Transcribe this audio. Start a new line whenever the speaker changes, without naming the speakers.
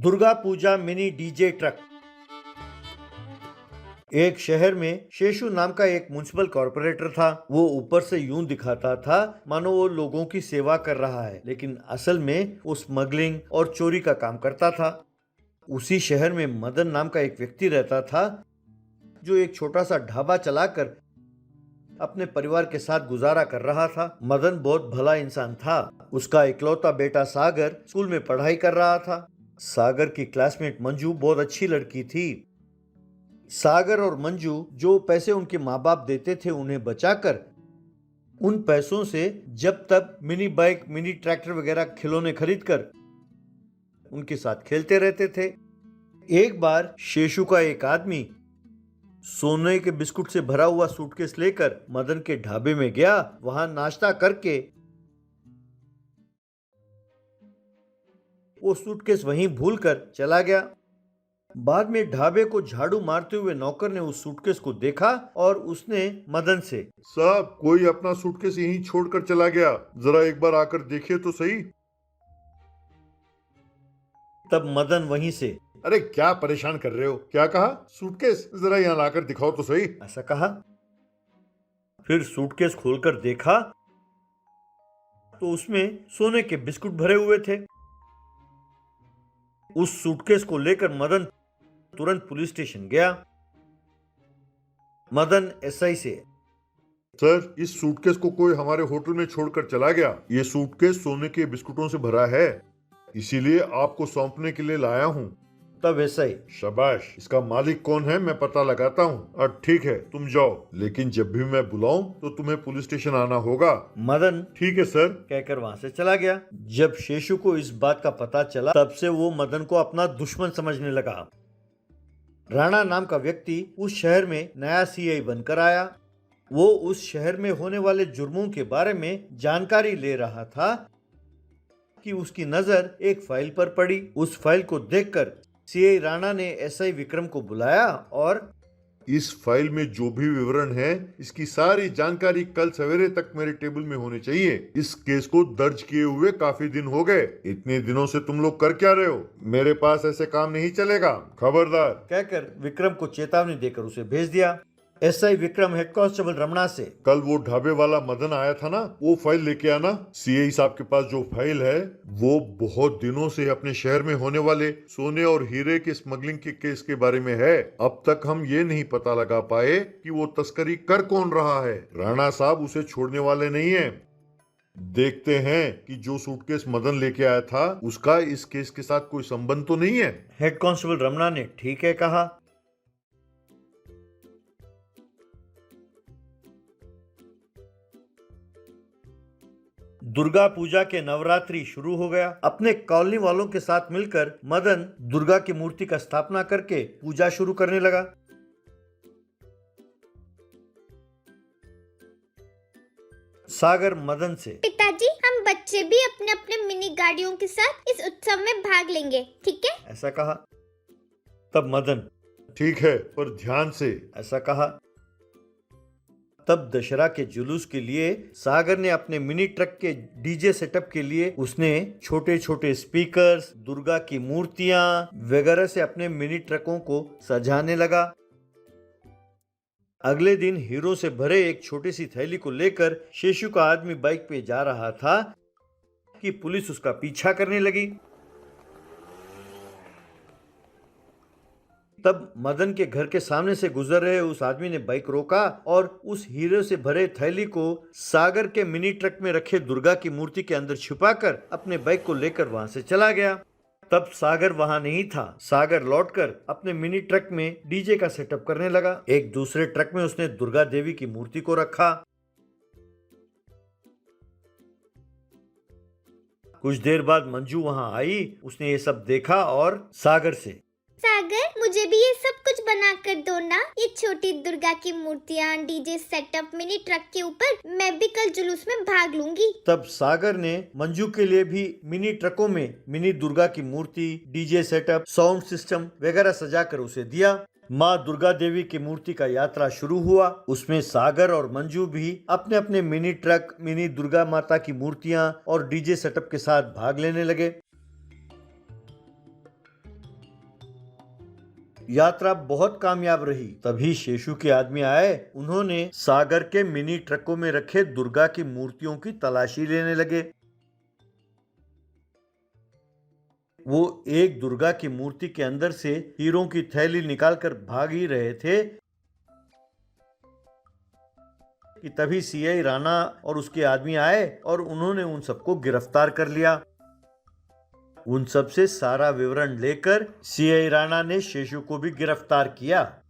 Durga Puja mini DJ truck. एक शहर में शेषु नाम का एक म्युनिसिपल कॉर्पोरेटर था। वो ऊपर से यूं दिखाता था मानो वो लोगों की सेवा कर रहा है, लेकिन असल में वो स्मगलिंग और चोरी का काम करता था। उसी शहर में मदन नाम का एक व्यक्ति रहता था, जो एक छोटा सा ढाबा चलाकर अपने परिवार के साथ गुजारा कर रहा था। मदन बहुत भला इंसान था। उसका इकलौता बेटा सागर स्कूल में पढ़ाई कर रहा था। सागर की क्लासमेट मंजू बहुत अच्छी लड़की थी। सागर और मंजू जो पैसे उनके माँ बाप देते थे, उन्हें बचाकर उन पैसों से जब तक मिनी बाइक, मिनी ट्रैक्टर वगैरह खिलौने खरीदकर उनके साथ खेलते रहते थे। एक बार शेषु का एक आदमी सोने के बिस्कुट से भरा हुआ सूटकेस लेकर मदन के ढाबे में गया। वहां नाश्ता करके वो सूटकेस वहीं भूलकर चला गया। बाद में ढाबे को झाड़ू मारते हुए नौकर ने उस सूटकेस को देखा और उसने मदन से,
साहब, कोई अपना सूटकेस यहीं छोड़कर चला गया, जरा एक बार आकर देखिए तो सही।
तब मदन वहीं से,
अरे क्या परेशान कर रहे हो? क्या कहा? सूटकेस जरा यहाँ लाकर दिखाओ तो सही,
ऐसा कहा। फिर सूटकेस खोलकर देखा तो उसमें सोने के बिस्कुट भरे हुए थे। उस सूटकेस को लेकर मदन तुरंत पुलिस स्टेशन गया। मदन एसआई से,
सर, इस सूटकेस को कोई हमारे होटल में छोड़कर चला गया। ये सूटकेस सोने के बिस्कुटों से भरा है, इसीलिए आपको सौंपने के लिए लाया हूँ।
तब एसआई,
शाबाश, इसका मालिक कौन है मैं पता लगाता हूँ। ठीक है, तुम जाओ, लेकिन जब भी मैं बुलाऊं तो तुम्हें पुलिस स्टेशन आना होगा।
मदन
ठीक है सर,
कहकर वहां से चला गया। जब शेषु को इस बात का पता चला, तब से वो मदन को अपना दुश्मन समझने लगा। राणा नाम का व्यक्ति उस शहर में नया सीआई बनकर आया। वो उस शहर में होने वाले जुर्मों के बारे में जानकारी ले रहा था कि उसकी नजर एक फाइल पर पड़ी। उस फाइल को देखकर सीआई राणा ने एसआई विक्रम को बुलाया और
इस फाइल में जो भी विवरण है, इसकी सारी जानकारी कल सवेरे तक मेरे टेबल में होनी चाहिए। इस केस को दर्ज किए हुए काफी दिन हो गए। इतने दिनों से तुम लोग कर क्या रहे हो? मेरे पास ऐसे काम नहीं चलेगा, खबरदार,
कहकर विक्रम को चेतावनी देकर उसे भेज दिया। SI Vikram head constable Ramana से,
कल वो ढाबे वाला मदन आया था ना, वो फाइल लेके आना। सीआई साहब के पास जो फाइल है वो बहुत दिनों से अपने शहर में होने वाले सोने और हीरे के स्मगलिंग के केस के बारे में है। अब तक हम ये नहीं पता लगा पाए कि वो तस्करी कर कौन रहा है। राणा साहब उसे छोड़ने वाले नहीं है। देखते हैं कि जो सूटकेस मदन लेके आया था उसका इस केस के साथ कोई संबंध तो नहीं है।
हेड कांस्टेबल रमणा ने ठीक है कहा। दुर्गा पूजा के नवरात्रि शुरू हो गया। अपने कॉलोनी वालों के साथ मिलकर मदन दुर्गा की मूर्ति का स्थापना करके पूजा शुरू करने लगा। सागर मदन से,
पिताजी, हम बच्चे भी अपने अपने मिनी गाड़ियों के साथ इस उत्सव में भाग लेंगे, ठीक है?
ऐसा कहा। तब मदन,
ठीक है, पर ध्यान से।
ऐसा कहा। तब दशहरा के जुलूस के लिए सागर ने अपने मिनी ट्रक के डीजे सेटअप के लिए उसने छोटे छोटे स्पीकर्स, दुर्गा की मूर्तियां वगैरह से अपने मिनी ट्रकों को सजाने लगा। अगले दिन हीरो से भरे एक छोटी सी थैली को लेकर शेषु का आदमी बाइक पे जा रहा था कि पुलिस उसका पीछा करने लगी। तब मदन के घर के सामने से गुजर रहे उस आदमी ने बाइक रोका और उस हीरे से भरे थैली को सागर के मिनी ट्रक में रखे दुर्गा की मूर्ति के अंदर छिपाकर अपने बाइक को लेकर वहां से चला गया। तब सागर वहां नहीं था। सागर लौटकर अपने मिनी ट्रक में डीजे का सेटअप करने लगा। एक दूसरे ट्रक में उसने दुर्गा देवी की मूर्ति को रखा। कुछ देर बाद मंजू वहां आई। उसने ये सब देखा और सागर से,
सागर, मुझे भी ये सब कुछ बना कर दो ना। ये छोटी दुर्गा की मूर्तियाँ, डीजे सेटअप, मिनी ट्रक के ऊपर मैं भी कल जुलूस में भाग लूंगी।
तब सागर ने मंजू के लिए भी मिनी ट्रकों में मिनी दुर्गा की मूर्ति, डीजे सेटअप, साउंड सिस्टम वगैरह सजाकर उसे दिया। माँ दुर्गा देवी की मूर्ति का यात्रा शुरू हुआ। उसमें सागर और मंजू भी अपने अपने मिनी ट्रक, मिनी दुर्गा माता की मूर्तियां और डीजे सेटअप के साथ भाग लेने लगे। यात्रा बहुत कामयाब रही। तभी शेषु के आदमी आए। उन्होंने सागर के मिनी ट्रकों में रखे दुर्गा की मूर्तियों की तलाशी लेने लगे। वो एक दुर्गा की मूर्ति के अंदर से हीरों की थैली निकालकर भाग ही रहे थे कि तभी सीआई राणा और उसके आदमी आए और उन्होंने उन सबको गिरफ्तार कर लिया। उन सब से सारा विवरण लेकर सीआई राणा ने शेषु को भी गिरफ्तार किया।